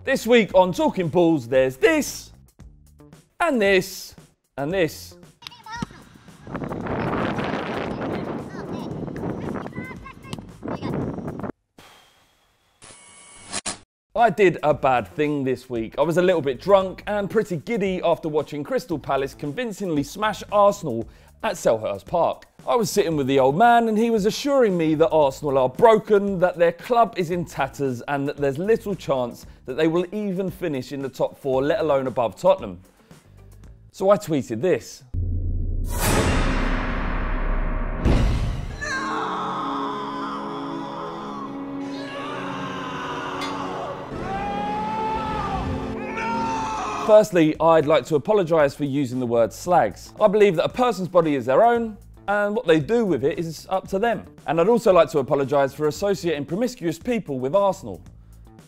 This week on Talking Balls, there's this, and this, and this. I did a bad thing this week. I was a little bit drunk and pretty giddy after watching Crystal Palace convincingly smash Arsenal at Selhurst Park. I was sitting with the old man and he was assuring me that Arsenal are broken, that their club is in tatters and that there's little chance that they will even finish in the top 4, let alone above Tottenham. So I tweeted this. Firstly, I'd like to apologise for using the word slags. I believe that a person's body is their own, and what they do with it is up to them. And I'd also like to apologise for associating promiscuous people with Arsenal.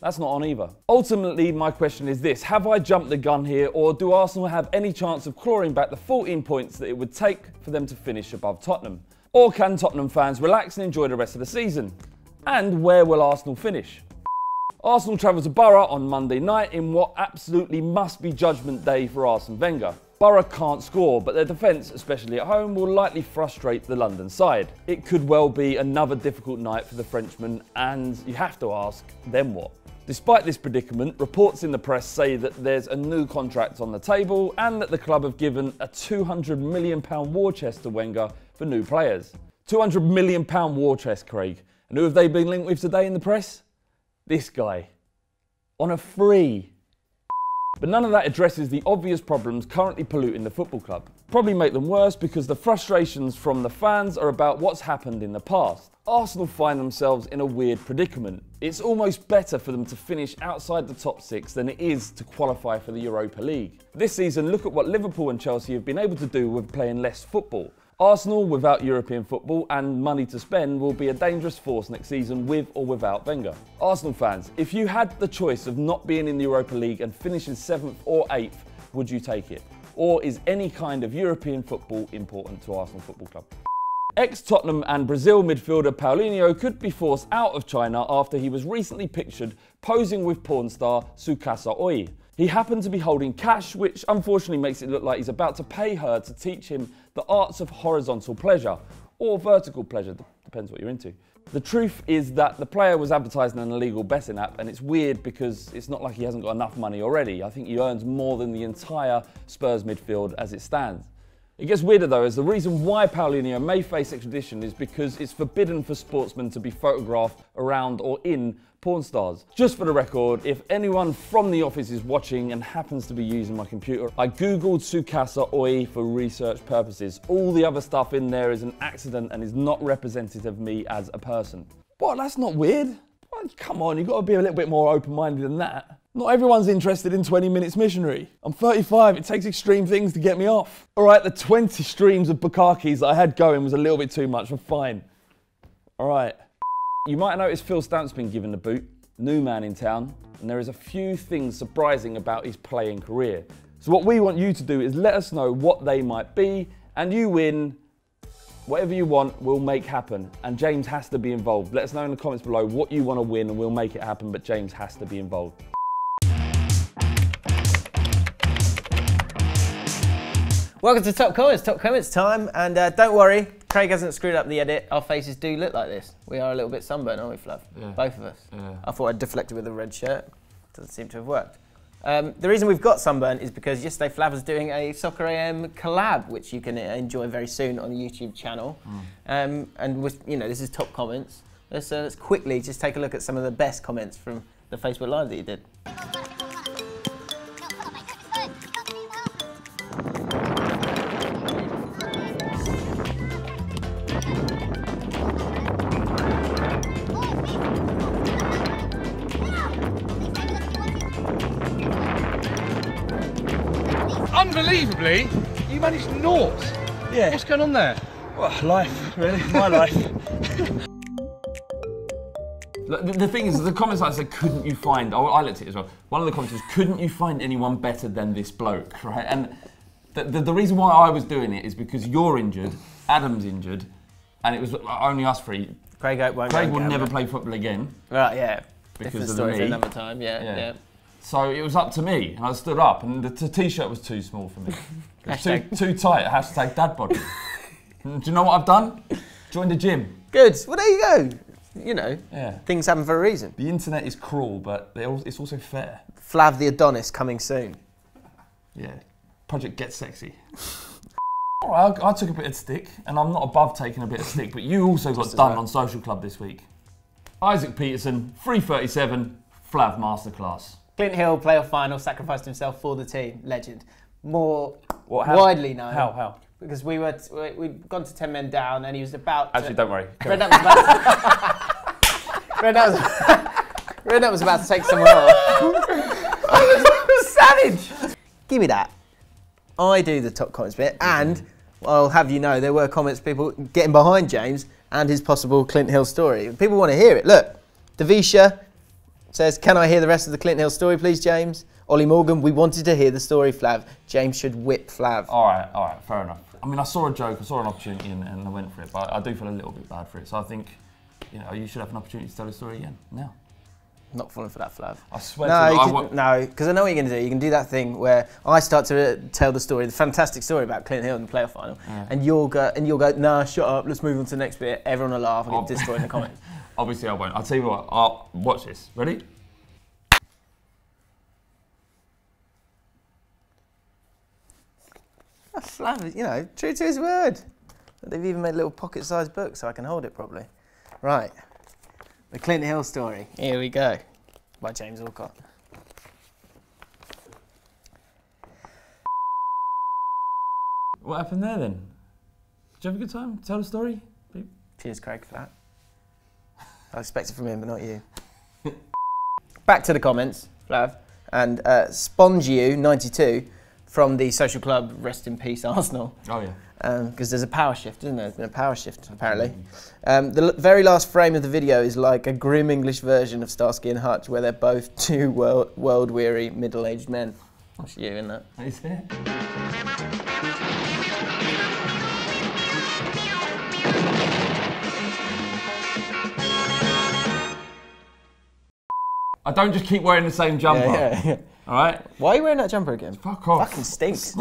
That's not on either. Ultimately, my question is this: have I jumped the gun here, or do Arsenal have any chance of clawing back the 14 points that it would take for them to finish above Tottenham? Or can Tottenham fans relax and enjoy the rest of the season? And where will Arsenal finish? Arsenal travel to Borough on Monday night in what absolutely must be judgment day for Arsene Wenger. Borough can't score, but their defence, especially at home, will likely frustrate the London side. It could well be another difficult night for the Frenchman, and you have to ask, then what? Despite this predicament, reports in the press say that there's a new contract on the table and that the club have given a £200 million war chest to Wenger for new players. £200 million war chest, Craig. And who have they been linked with today in the press? This guy. On a free. But none of that addresses the obvious problems currently polluting the football club. Probably make them worse because the frustrations from the fans are about what's happened in the past. Arsenal find themselves in a weird predicament. It's almost better for them to finish outside the top 6 than it is to qualify for the Europa League. This season, look at what Liverpool and Chelsea have been able to do with playing less football. Arsenal, without European football and money to spend, will be a dangerous force next season with or without Wenger. Arsenal fans, if you had the choice of not being in the Europa League and finishing 7th or 8th, would you take it? Or is any kind of European football important to Arsenal Football Club? Ex-Tottenham and Brazil midfielder Paulinho could be forced out of China after he was recently pictured posing with porn star Tsukasa Oi. He happened to be holding cash, which unfortunately makes it look like he's about to pay her to teach him the arts of horizontal pleasure, or vertical pleasure, depends what you're into. The truth is that the player was advertising an illegal betting app, and it's weird because it's not like he hasn't got enough money already. I think he earns more than the entire Spurs midfield as it stands. It gets weirder though, as the reason why Paulinho may face extradition is because it's forbidden for sportsmen to be photographed around or in porn stars. Just for the record, if anyone from the office is watching and happens to be using my computer, I googled Tsukasa Oi for research purposes. All the other stuff in there is an accident and is not representative of me as a person. What, that's not weird? Oh, come on, you've got to be a little bit more open-minded than that. Not everyone's interested in 20 Minutes Missionary. I'm 35, it takes extreme things to get me off. All right, the 20 streams of Bukakis that I had going was a little bit too much, but fine. All right. You might notice Phil Stamp's been given the boot, new man in town, and there is a few things surprising about his playing career. So what we want you to do is let us know what they might be, and you win whatever you want, we'll make happen. And James has to be involved. Let us know in the comments below what you want to win and we'll make it happen, but James has to be involved. Welcome to Top Comments time, and don't worry, Craig hasn't screwed up the edit. Our faces do look like this. We are a little bit sunburned, aren't we, Flav? Yeah. Both of us. Yeah. I thought I'd deflect it with a red shirt. Doesn't seem to have worked. The reason we've got sunburn is because yesterday Flav was doing a Soccer AM collab, which you can enjoy very soon on the YouTube channel. And with, you know, this is Top Comments. Let's quickly just take a look at some of the best comments from the Facebook Live that you did. Unbelievably, you managed naught. Yeah. What's going on there? Well, life, really. My life. The thing is, the comments I said, couldn't you find, I looked at it as well, one of the comments was, couldn't you find anyone better than this bloke, right? And the reason why I was doing it is because you're injured, Adam's injured, and it was only us three. Craig will never play football again. Right, yeah. Because Different of story the for knee. another time, yeah. So it was up to me, and I stood up, and the t-shirt was too small for me. It was too tight. Hashtag dad body. And do you know what I've done? Joined the gym. Good. Well, there you go. You know, things happen for a reason. The internet is cruel, but it's also fair. Flav the Adonis coming soon. Yeah. Project Get Sexy. All right, I took a bit of stick, and I'm not above taking a bit of stick, but you also got done on Social Club this week. Isaac Peterson, 3:37, Flav Masterclass. Clint Hill, playoff final, sacrificed himself for the team. Legend. More widely known. How? Because we'd gone to 10 men down, and he was about Actually, don't worry. Redknapp was about to take someone off. Savage! Give me that. I do the top comments bit, and I'll have you know, there were comments, people getting behind James and his possible Clint Hill story. People want to hear it. Look, Davisha says, can I hear the rest of the Clint Hill story, please, James? Ollie Morgan, we wanted to hear the story, Flav. James should whip Flav. All right, fair enough. I mean, I saw a joke, I saw an opportunity, and I went for it, but I do feel a little bit bad for it. So I think, you know, you should have an opportunity to tell the story again now. Not falling for that, Flav. I swear No, because I know what you're going to do. You can do that thing where I start to tell the story, the fantastic story about Clint Hill in the playoff final, and you'll go, nah, shut up, let's move on to the next bit. Everyone will laugh and get destroyed in the comments. Obviously I won't. I'll tell you what, I'll watch this. Ready? Flav, you know, true to his word. They've even made a little pocket-sized book so I can hold it properly. Right. The Clint Hill story. Here we go. By James Alcott. What happened there then? Did you have a good time? Tell the story? Cheers, Craig, for that. I expect it from him, but not you. Back to the comments, Flav. And Spongiu92 from the Social Club, rest in peace, Arsenal. Oh, yeah. Because there's a power shift, isn't there? There's been a power shift, apparently. The very last frame of the video is like a grim English version of Starsky and Hutch, where they're both two world-weary, middle-aged men. That's you, isn't it? Is it? I don't just keep wearing the same jumper. Yeah. All right? Why are you wearing that jumper again? Fuck off. Fucking stinks.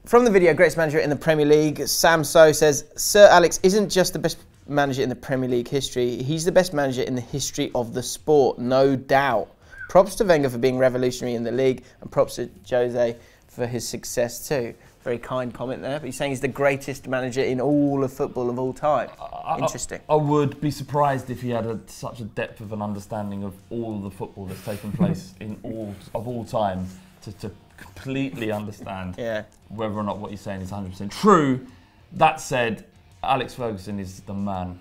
From the video, greatest manager in the Premier League, Sam So says, Sir Alex isn't just the best manager in the Premier League history, he's the best manager in the history of the sport, no doubt. Props to Wenger for being revolutionary in the league, and props to Jose for his success too. Very kind comment there, but he's saying he's the greatest manager in all of football of all time. Interesting. I would be surprised if he had such a depth of an understanding of all the football that's taken place in all time to completely understand whether or not what he's saying is 100% true. That said, Alex Ferguson is the man.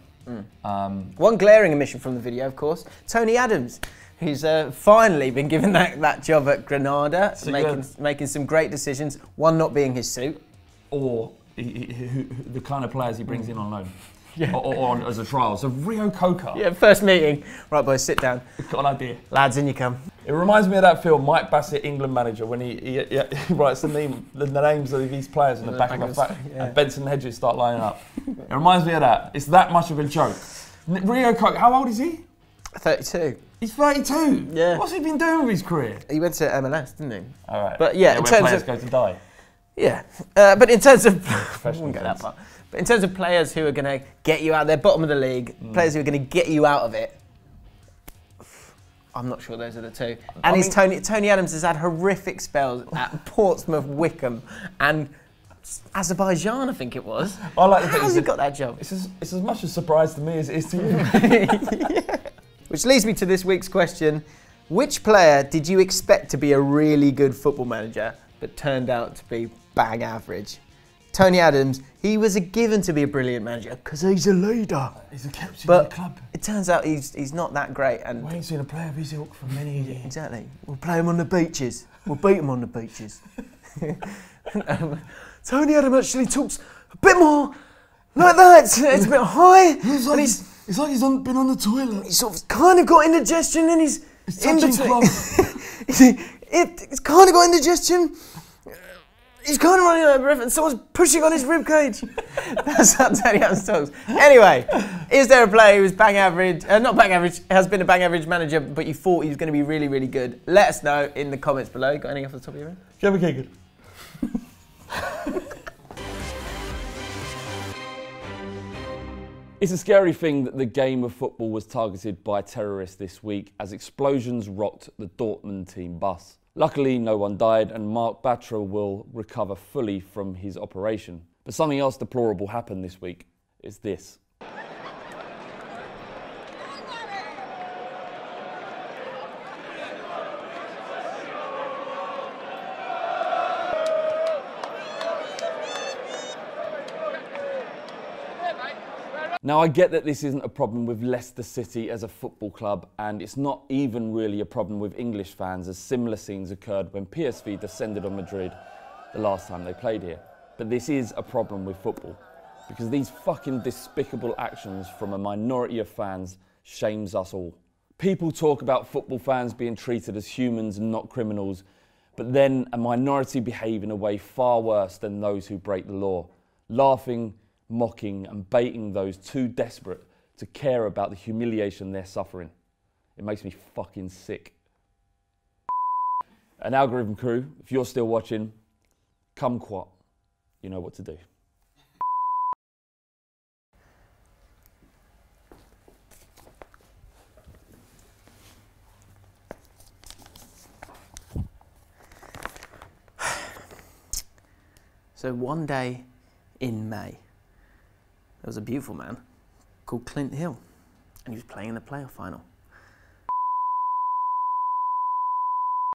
One glaring omission from the video, of course, Tony Adams, who's finally been given that job at Granada, so making some great decisions, one not being his suit. Or the kind of players he brings in on loan. Yeah. Or as a trial. So Rio Coca. Yeah, first meeting. Right, boys, sit down. Got an idea. Lads, in you come. It reminds me of that film, Mike Bassett, England manager, when he writes the names of these players in the back of the back, and Benson Hedges start lining up. It reminds me of that. It's that much of a joke. Rio Coca, how old is he? 32. He's 32? Yeah. What's he been doing with his career? He went to MLS, didn't he? All right. But yeah, in where terms players of go to die. Yeah, but in terms of I wouldn't go that far. But in terms of players who are going to get you out, they're bottom of the league. Players who are going to get you out of it. I'm not sure those are the two. And Tony Adams has had horrific spells at Portsmouth, Wickham, and Azerbaijan, I think it was. I like the How's he got that job? It's as much a surprise to me as it is to you. Yeah. Which leads me to this week's question. Which player did you expect to be a really good football manager, but turned out to be bang average? Tony Adams, he was a given to be a brilliant manager because he's a leader. He's a captain of the club. It turns out he's not that great. And we ain't seen a player of his ilk for many years. Exactly. We'll play him on the beaches. We'll beat him on the beaches. Tony Adams actually talks a bit more like that. It's a bit high. It's like he's been on the toilet. He's sort of kind of got indigestion and he's touching cloth. It's kind of got indigestion. He's kind of running out of breath and someone's pushing on his ribcage. That's how Tony Adams talks. Anyway, is there a player who was bang average, not bang average, has been a bang average manager, but you thought he was going to be really, really good? Let us know in the comments below. Got anything off the top of your head? Kevin Keegan. It's a scary thing that the game of football was targeted by terrorists this week as explosions rocked the Dortmund team bus. Luckily, no one died and Mark Batra will recover fully from his operation. But something else deplorable happened this week. It's this. Now, I get that this isn't a problem with Leicester City as a football club, and it's not even really a problem with English fans, as similar scenes occurred when PSV descended on Madrid the last time they played here. But this is a problem with football, because these fucking despicable actions from a minority of fans shames us all. People talk about football fans being treated as humans and not criminals, but then a minority behave in a way far worse than those who break the law, laughing, mocking and baiting those too desperate to care about the humiliation they're suffering. It makes me fucking sick. An Algorithm crew, if you're still watching, kumquat, you know what to do. So one day in May, there was a beautiful man called Clint Hill, and he was playing in the playoff final.